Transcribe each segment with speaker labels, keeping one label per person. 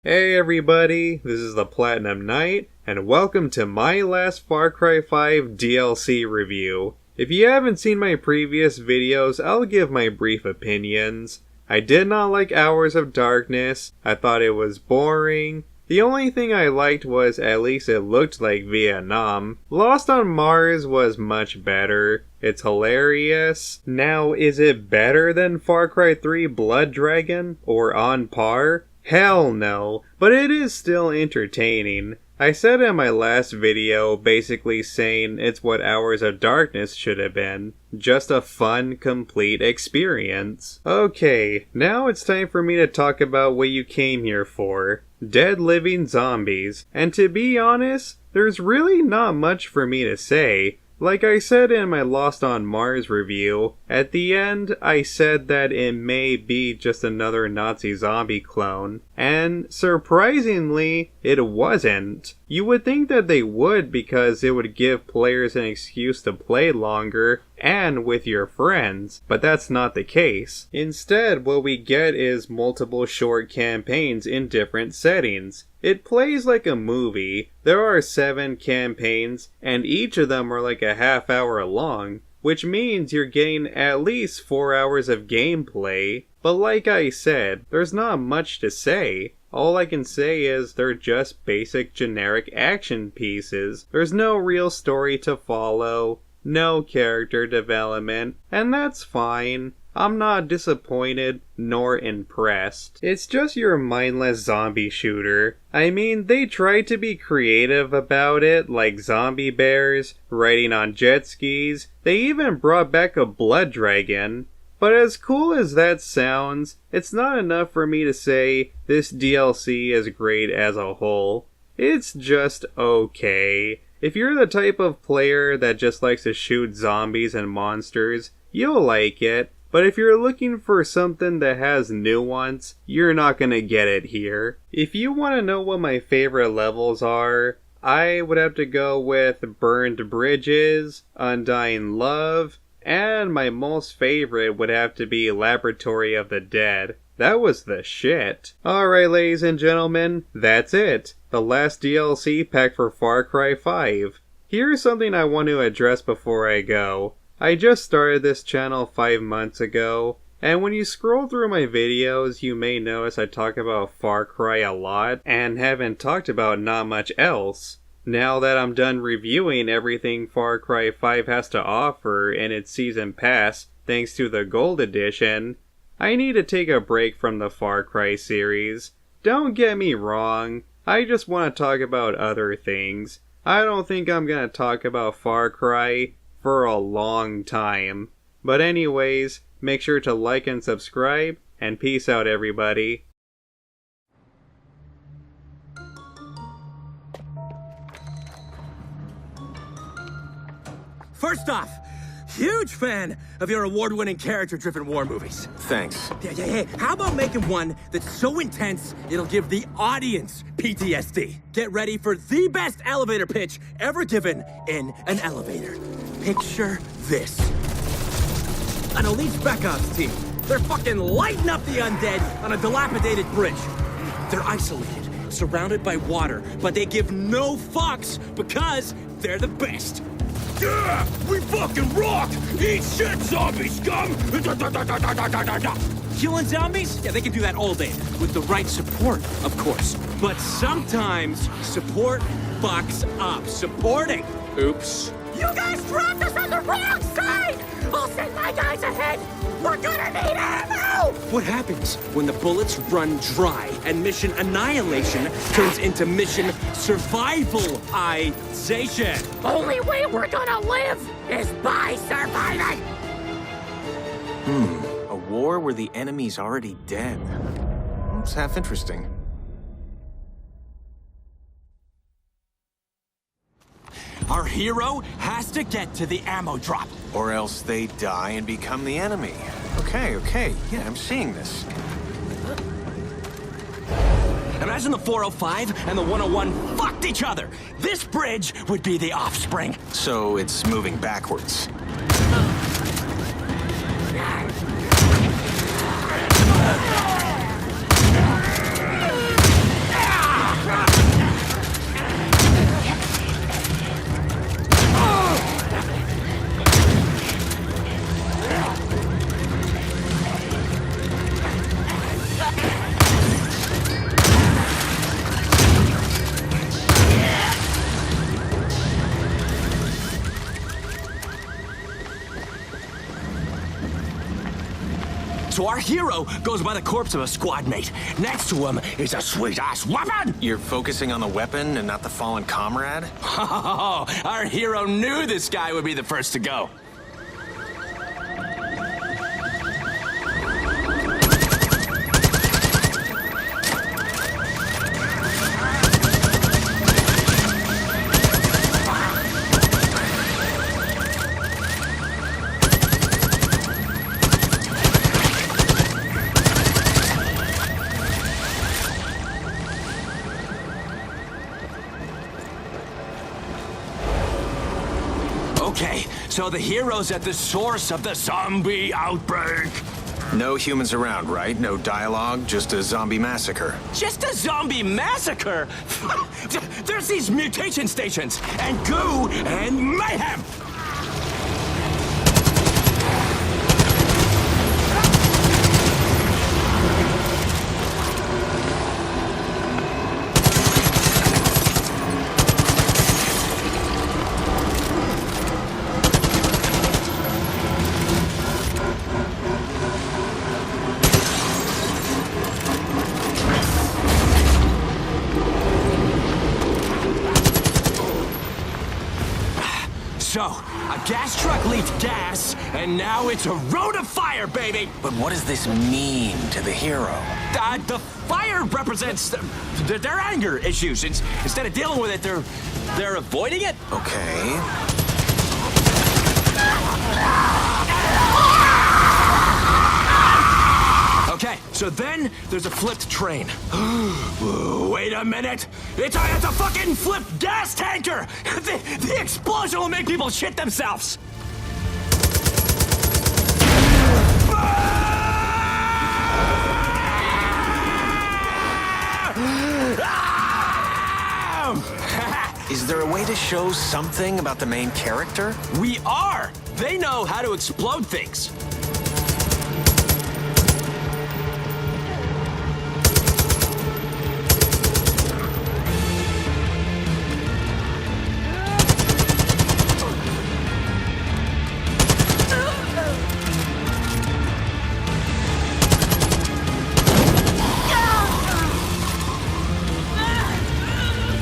Speaker 1: Hey everybody, this is the Platinum Knight, and welcome to my last Far Cry 5 DLC review. If you haven't seen my previous videos, I'll give my brief opinions. I did not like Hours of Darkness. I thought it was boring. The only thing I liked was at least it looked like Vietnam. Lost on Mars was much better. It's hilarious. Now, is it better than Far Cry 3 Blood Dragon? Or on par? Hell no, but it is still entertaining. I said in my last video basically saying it's what Hours of Darkness should have been. Just a fun, complete experience. Okay, now it's time for me to talk about what you came here for. Dead living zombies. And to be honest, there's really not much for me to say. Like I said in my Lost on Mars review, at the end I said that it may be just another Nazi zombie clone, and surprisingly, it wasn't. You would think that they would because it would give players an excuse to play longer and with your friends, but that's not the case. Instead, what we get is multiple short campaigns in different settings. It plays like a movie. There are 7 campaigns, and each of them are like a half hour long, which means you're getting at least 4 hours of gameplay. But like I said, there's not much to say. All I can say is they're just basic generic action pieces. There's no real story to follow, no character development, and that's fine. I'm not disappointed nor impressed. It's just your mindless zombie shooter. I mean, they tried to be creative about it, like zombie bears, riding on jet skis. They even brought back a blood dragon. But as cool as that sounds, it's not enough for me to say this DLC is great as a whole. It's just okay. If you're the type of player that just likes to shoot zombies and monsters, you'll like it. But if you're looking for something that has nuance, you're not gonna get it here. If you want to know what my favorite levels are, I would have to go with Burned Bridges, Undying Love, and my most favorite would have to be Laboratory of the Dead. That was the shit. Alright, ladies and gentlemen, that's it. The last DLC pack for Far Cry 5. Here's something I want to address before I go. I just started this channel 5 months ago, and when you scroll through my videos, you may notice I talk about Far Cry a lot, and haven't talked about not much else. Now that I'm done reviewing everything Far Cry 5 has to offer in its Season Pass, thanks to the Gold Edition, I need to take a break from the Far Cry series. Don't get me wrong, I just want to talk about other things. I don't think I'm gonna talk about Far Cry for a long time. But anyways, make sure to like and subscribe, and peace out everybody.
Speaker 2: First off, huge fan of your award-winning character-driven war movies.
Speaker 3: Thanks.
Speaker 2: Hey, how about making one that's so intense it'll give the audience PTSD? Get ready for the best elevator pitch ever given in an elevator. Picture this. An elite spec ops team. They're fucking lighting up the undead on a dilapidated bridge. They're isolated, surrounded by water, but they give no fucks because they're the best.
Speaker 4: Yeah! We fucking rock! Eat shit, zombie scum!
Speaker 2: Killing zombies? Yeah, they can do that all day. With the right support, of course. But sometimes, support fucks up. Supporting. Oops.
Speaker 4: You guys dropped us on the wrong side! I'll send my guys ahead! We're gonna need ammo!
Speaker 2: What happens when the bullets run dry and mission annihilation turns into mission survivalization?
Speaker 4: Only way we're gonna live is by surviving!
Speaker 3: A war where the enemy's already dead. It's half interesting.
Speaker 2: Our hero has to get to the ammo drop.
Speaker 3: Or else they die and become the enemy. Okay. Yeah, I'm seeing this.
Speaker 2: Imagine the 405 and the 101 fucked each other. This bridge would be the offspring.
Speaker 3: So it's moving backwards.
Speaker 2: So our hero goes by the corpse of a squad mate. Next to him is a sweet-ass weapon!
Speaker 3: You're focusing on the weapon and not the fallen comrade?
Speaker 2: Oh, our hero knew this guy would be the first to go. Okay, so the hero's at the source of the zombie outbreak.
Speaker 3: No humans around, right? No dialogue, just a zombie massacre.
Speaker 2: Just a zombie massacre? There's these mutation stations, and goo, and mayhem! So, a gas truck leaked gas, and now it's a road of fire, baby!
Speaker 3: But what does this mean to the hero?
Speaker 2: The fire represents their anger issues. Instead of dealing with it, they're avoiding it.
Speaker 3: Okay.
Speaker 2: Okay, so then there's a flipped train. Wait a minute! It's a fucking flipped gas tanker! The explosion will make people shit themselves!
Speaker 3: Is there a way to show something about the main character?
Speaker 2: We are! They know how to explode things.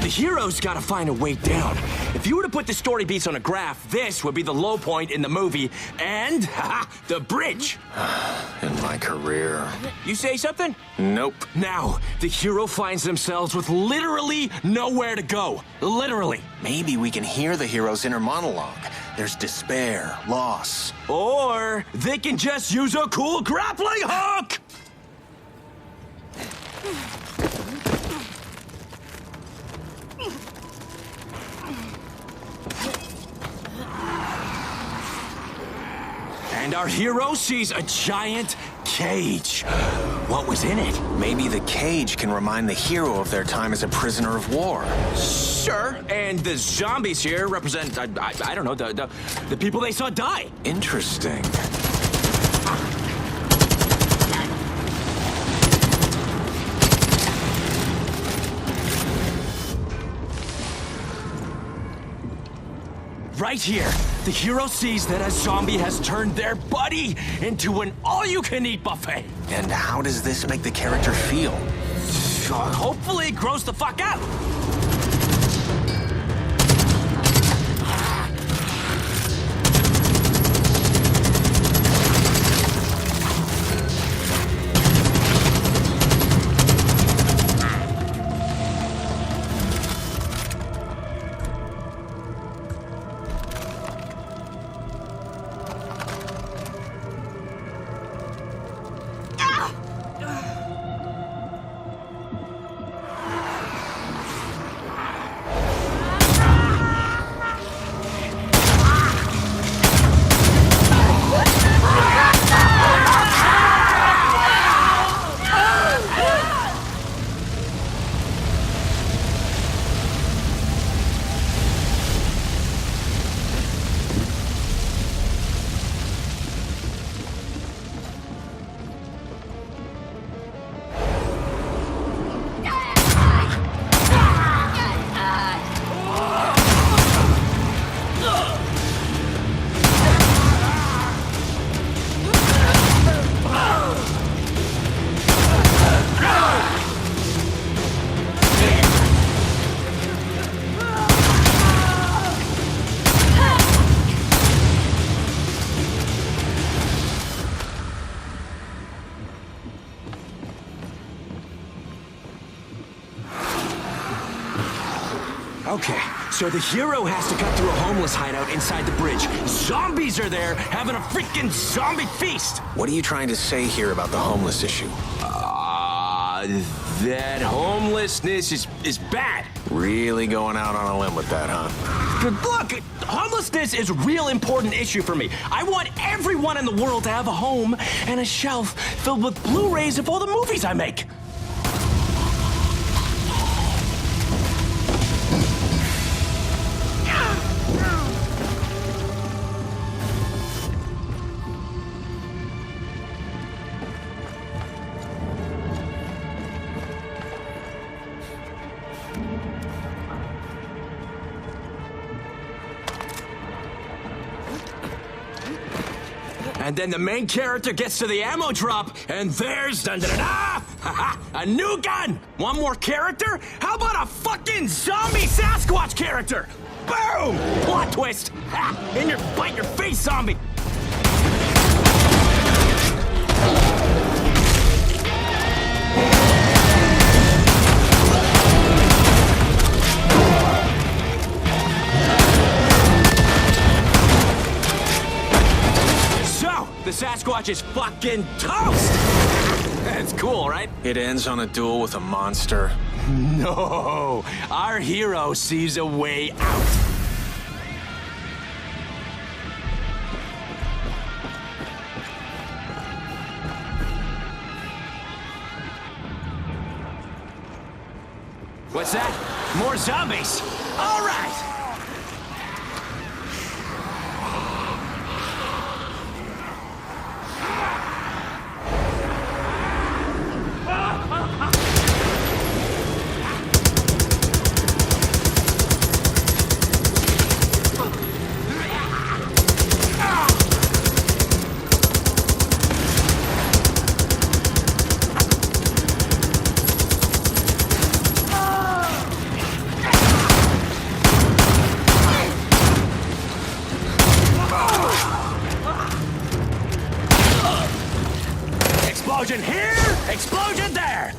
Speaker 2: The hero's gotta find a way down. If you were to put the story beats on a graph, this would be the low point in the movie, and, the bridge.
Speaker 3: In my career.
Speaker 2: You say something?
Speaker 3: Nope.
Speaker 2: Now, the hero finds themselves with literally nowhere to go. Literally.
Speaker 3: Maybe we can hear the hero's inner monologue. There's despair, loss.
Speaker 2: Or they can just use a cool grappling hook! And our hero sees a giant cage. What was in it?
Speaker 3: Maybe the cage can remind the hero of their time as a prisoner of war.
Speaker 2: Sure, and the zombies here represent, I don't know, the people they saw die.
Speaker 3: Interesting.
Speaker 2: Right here, the hero sees that a zombie has turned their buddy into an all-you-can-eat buffet.
Speaker 3: And how does this make the character feel?
Speaker 2: Hopefully it grows the fuck out. Okay, so the hero has to cut through a homeless hideout inside the bridge. Zombies are there having a freaking zombie feast.
Speaker 3: What are you trying to say here about the homeless issue?
Speaker 2: That homelessness is bad.
Speaker 3: Really going out on a limb with that, huh?
Speaker 2: But look, homelessness is a real important issue for me. I want everyone in the world to have a home and a shelf filled with Blu-rays of all the movies I make. And then the main character gets to the ammo drop, and there's dun-dun-dun-da! A new gun! One more character? How about a fucking zombie Sasquatch character? Boom! Plot twist! Ha! In your bite your face, zombie! The Sasquatch is fucking toast! That's cool, right?
Speaker 3: It ends on a duel with a monster.
Speaker 2: No! Our hero sees a way out. What's that? More zombies! All right! Explosion here, explosion there!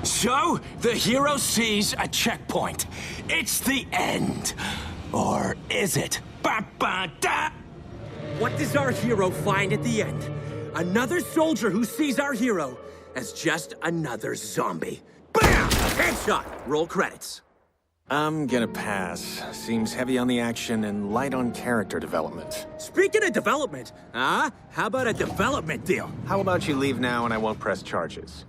Speaker 2: So, the hero sees a checkpoint. It's the end. Or is it? Ba-ba-da! What does our hero find at the end? Another soldier who sees our hero as just another zombie. Bam! Headshot! Roll credits.
Speaker 3: I'm gonna pass. Seems heavy on the action and light on character development.
Speaker 2: Speaking of development, how about a development deal?
Speaker 3: How about you leave now and I won't press charges?